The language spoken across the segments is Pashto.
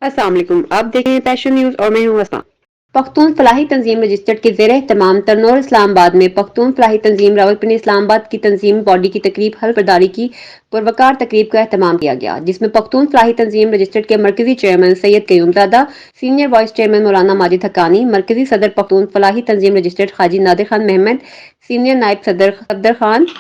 अस्सलाम वालेकुम। आप देख रहे हैं पैशन न्यूज और मैं हूं हसन। पख्तून फलाही तंजीम रजिस्टर्ड के ज़ेर एहतमाम तरनौर इस्लामाबाद में पख्तून फलाही तंजीम रावलपिंडी इस्लामाबाद की तंजीमी बॉडी की तकरीब हल बर्दारी की पुरवकार तकरीब का एहतमाम किया गया, जिसमें पख्तून फलाही तंजीम रजिस्टर्ड के मरकजी चेयरमैन सैयद कयूमजादा, सीनियर वाइस चेयरमैन मौलाना माजिद हक्कानी, मरकजी सदर पख्तून फलाही तंजीम रजिस्टर्ड हाजी नादिर खान महमद, सीनियर नायब सदर सफदर खान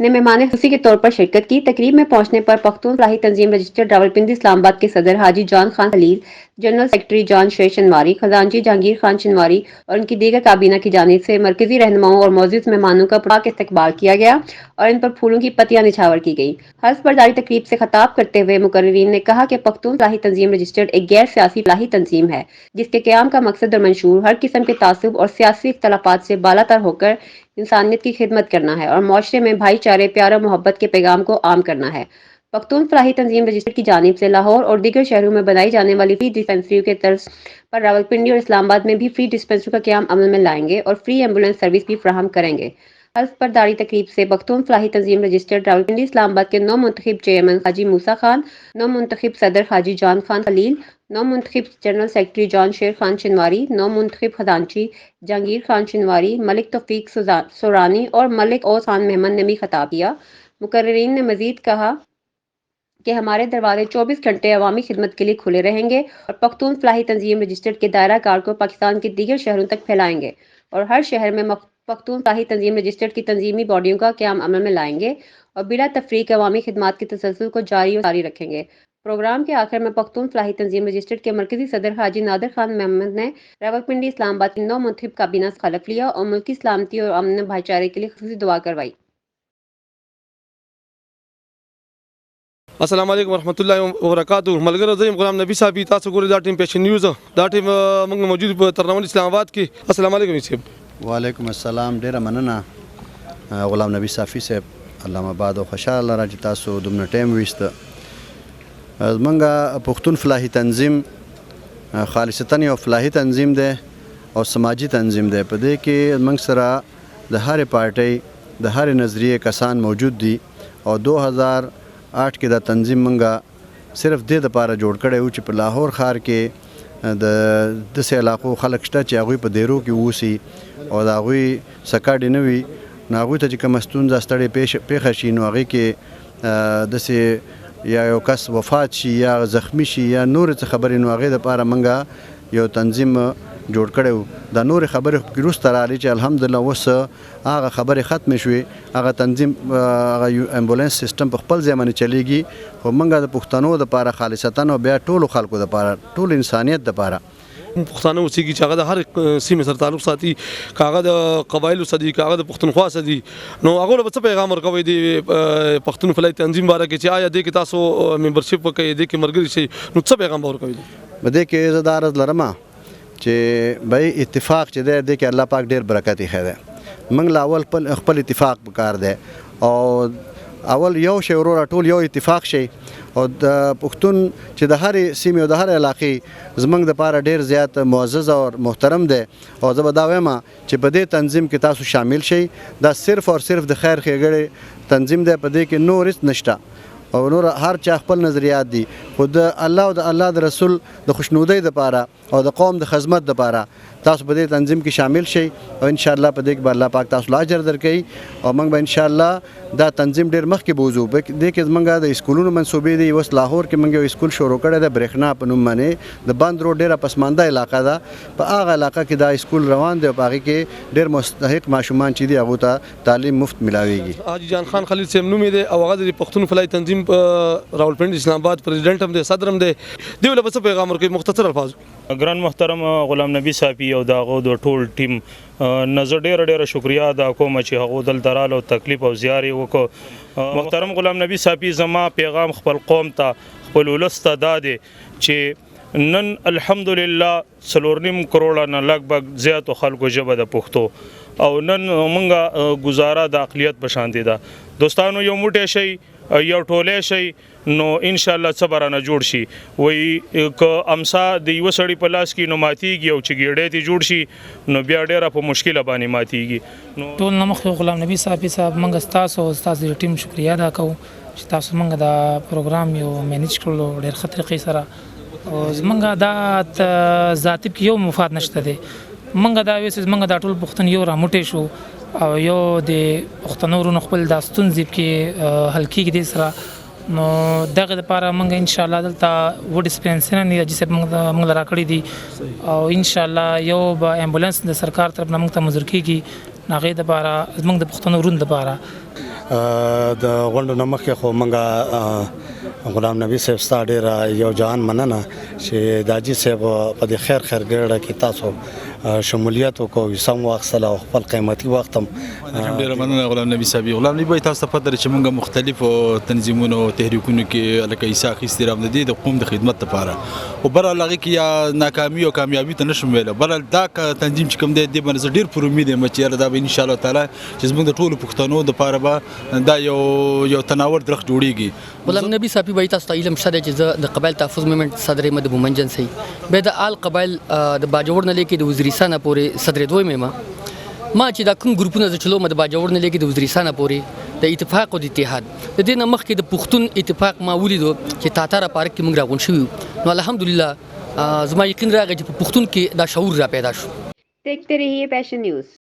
ने मेहमान खुशी के तौर पर शिरकत की। तकरीब में पहुंचने पर पख्तून फलाही तंजीम रजिस्टर्ड रावलपिंडी इस्लामाबाद के सदर हाजी जान खान खलील, जनरल सेक्रेटरी जान शेर शनवारी, खजानची जहांगीर खान शनवारी और उनकी दीगर काबीना की जानिब से मरकजी रहनुमाओं और मौजूद मेहमानों का पुरस्कार इस्तकबाल किया गया और इन पर फूलों की पत्तियां निछावर की गई। हल्फ बर्दारी तकरीब से खताब करते हुए मुकर्रिरीन ने कहा कि पख्तून फलाही तंजीम रजिस्टर्ड एक गैर सियासी फलाही तंजीम है, जिसके क़याम का मकसद और मंशूर हर किस्म के तासुब और सियासी इख्तलाफात से बालातर होकर इंसानियत की खिदमत करना है और माशरे में भाईचारे, प्यार और मोहब्बत के पैगाम को आम करना है। पख्तून फलाही तंजीम रजिस्टर की जानिब से लाहौर और दीगर शहरों में बनाई जाने वाली फ्री डिस्पेंसरियों के तर्ज पर रावलपिंडी और इस्लामाबाद में भी फ्री डिस्पेंसरी का क्याम अमल में लाएंगे और फ्री एम्बुलेंस सर्विस भी फ्राहम करेंगे। हल्फ बर्दारी तकरीब से पख्तून फलाही तंजीम रजिस्टर्ड रावलपिंडी इस्लामाबाद के नौ मुंतखब चेयरमैन हाजी मूसा खान, नौ मुंतखब सदर हाजी जान खान खलील, नौ मुंतखब जनरल सेक्रेटरी जॉन शेर खान शनवारी, नौ मुंतखब खजानची जहांगीर खान शनवारी, मलिक तौफीक सोरानी और मलिक ओस खान महमद ने भी खिताब किया। मुकर्रिरीन ने मजीद कहा कि हमारे दरवाजे 24 घंटे अवामी खिदमत के लिए खुले रहेंगे और पख्तून फलाही तंजीम रजिस्टर्ड के दायरा कार को पाकिस्तान के दीगर शहरों तक फैलाएंगे और हर शहर में पख्तून फलाही तंजीम रजिस्टर्ड की तंजीमी बॉडियों का क्याम अमल में लाएंगे और बिला तफरीक अवामी खिदमात के तसलसल को जारी और जारी रखेंगे। प्रोग्राम के आखिर में पख्तून फलाही तंजीम रजिस्टर्ड के मरकजी सदर हाजी नादिर खान महमद ने रावलपिंडी इस्लामाबाद की नौ मुंतखब काबीना से खलफ लिया और मुल्की सलामती और अमन भाईचारे के लिए खुसूसी दुआ करवाई। अस्सलाम वालेकुम रहमतुल्लाहि व बरकातहू। मलगर ज़ईम गुलाम नबी साहब की तासु गोरे दा टीम पेश न्यूज़ दा टीम मंग मौजूद तरनौर इस्लामाबाद की। अस्सलाम वालेकुम साहब। वालेकुम अस्सलाम। ډیره مننه غلام نبی صافی صاحب، علامه آباد او خوشاله راځي تاسو دومره ټایم ویسته. زمونږ پښتون فلاحي تنظیم خالصتا یو فلاحي تنظیم دی او سماجی تنظیم دی. په دې کې موږ سره د هرې پارټۍ د هرې نظریې کسان موجود دي او 2008 کې دا تنظیم موږ صرف دې دپاره جوړ کړی و چې په لاهور ښار کې د داسې علاقو خلک شته چې هغوی په دیرو کې اوسي او د هغوی سکاډې نه وي، نو هغوی ته چې کومه ستونزه ستړې پیښه شي نو هغې کې داسې یا یو کس وفات شي یا زخمی شي یا نورې څه خبرې، نو هغې دپاره موږ یو تنظیم جوړ کړی و. دا نورې خبرې وروسته راغلې چې الحمدلله اوس هغه خبرې ختمې شوې. هغه تنظیم هغه امبولانس سیستم په خپل ځای باندې چلیږي، خو موږ د پښتنو دپاره خالصتا او بیا ټولو خلکو دپاره ټول انسانیت دپاره پښتانه اوسېږي چې هغه د هر سیمې سره تعلق ساتي، که هغه د قبایلو سره دي، که هغه د پښتونخوا سره دي، نو هغو له به څه پیغام ورکوئ د پښتون فلاحي تنظیم باره کې چې آیا دې کې تاسو ممبرشپ وکړئ، دې کې ملګري شئ، نو څه پیغام به ورکوئ؟ په دې کې زه دا عرض لرم چې بھائی اتفاق چې دی دې کې الله پاک ډېر برکت ایښی دی. موږ له اول خپل اتفاق پکار دی او اول یو شی وروره ټول یو اتفاق شي او د پښتون چې د هرې سیمې او د هرې علاقې زموږ دپاره ډېر زیات معزز او محترم دی. او زه به دا وایم چې په دې تنظیم کې تاسو شامل شئ. دا صرف او صرف د خیر ښېګړې تنظیم دی، په دې کې نور هېڅ نشته او نور هر چا خپل نظریات دي، خو د الله او د الله د رسول د خوشنودۍ دپاره او د قوم د خدمت دپاره تاسو په دې تنظیم کې شامل شئ او انشاءالله په دې کې به الله پاک تاسو له اجر درکوي او موږ به انشاءالله دا تنظیم ډېر مخکې بوځو. دې کې زموږ د اسکولونو منصوبې دي. اوس لاهور کې موږ یو اسکول شروع کړی دی برېښنا په نوم باندې، د بند روډ ډېره پسمانده علاقه ده. په هغه علاقه کې دا اسکول روان دی او په هغې کې ډېر مستحق ماشومان چې دي هغو ته تعلیم مفت ملاویږي. حاجي جان خان خلیل صاحب نوم یې دی او هغه د پښتون فلاحي تنظیم راولپنډي اسلام آباد پریزیډنټ هم دی، صدر هم دی. دوی له به څه پیغام ورکوي مختصر الفاظ؟ ګران محترم غلام نبی صاحب او د هغو د ټول ټیم نه زه ډېره شکریا ادا کوم چې هغو دلته راله او تکلیف او زیار یې وکړو. محترم غلام نبی صاحب زما پیغام خپل قوم ته خپل ولس ته دا دی چې نن الحمدلله 4.5 کروڑه نه لږ زیاتو خلکو ژبه د پښتو او نن مونږه گزاره د اقلیت په شان دی. ده دوستانو یو موټی شئ یو ټولی شئ نو انشاءالله څه به رانه جوړ شي. وایي که امسا د یوه سړي په لاس کې نو ماتیږي او چې ګېډی ترې جوړ شي نو بیا ډېره په مشکله باندې ماتیږي. ټول نه مخکې غلام نبي صاحب موږ ستاسو او ستاسو د ټیم شکریا ادا کوو چې تاسو موږ دا پروګرام یو مینیج کړلو ډېر ښه طریقې سره او زمونږ دا ذاتی کې یو مفاد نشته دی. مونږ دا ویس زمونږ دا ټول پښتون یو راموټی شو او یو د پښتنو ورونو خپل دا ستونزې کې حل کېږي دې سره. نو دغه لپاره مونږ انشاءالله دلته و ډسپنسري نه چې مونږ را کړی دي او انشاءالله یو به امبولانس د سرکار طرف نه مونږ ته منظور کېږي هغې دپاره زمونږ د پښتنو ورونو دپاره. د غونډو نه مخکې خو موږ غلام نبي صاحب ستا ډېره یو جهان مننه چې د حاجي صاحب په دې خیر ګرډه کې تاسو شمولیت وکړو، سم واخیستل او خپل قیمتي وخت هم ډېره مننه غلام نبي صاحب. غلام نبي تاسو ته پته ده چې موږ مختلفو تنظیمونو او تحریکونو کې لکه عیسی اخیستي راوړو د قوم د خدمت لپاره او برحال هغې کې یا ناکامي او کامیابي ته نشم ویلی. برحال دا تنظیم چې کوم دی دې باندې زه ډېر پر امید یم چې یاره دا به انشاءالله تعالی چې زموږ د ټولو پښتنو دپاره به دا یو تناور درخت جوړېږي. غلام نبي صاحب وایي تاسو ته علم شته چې زه د قبایل تحفظ مومنټ صدر یم د مومن جنسۍ بیا د آل قبایل د باجوړ نه لیکې د وزیرستانه پورې صدر دویم یم. ما چې دا کوم ګروپونه زه چلوم د باجوړ نه لیکې د وزیرستانه پورې د اتفاق او د اتحاد د دې نه مخکې د پښتون اتفاق ما ولیدو چې تاتاره پارک کې موږ راغونډ شوي یو. نو الحمدلله زما یقین راغی چې په پښتون کې دا شعور را پیدا شو. देखते रहिए पैशन न्यूज.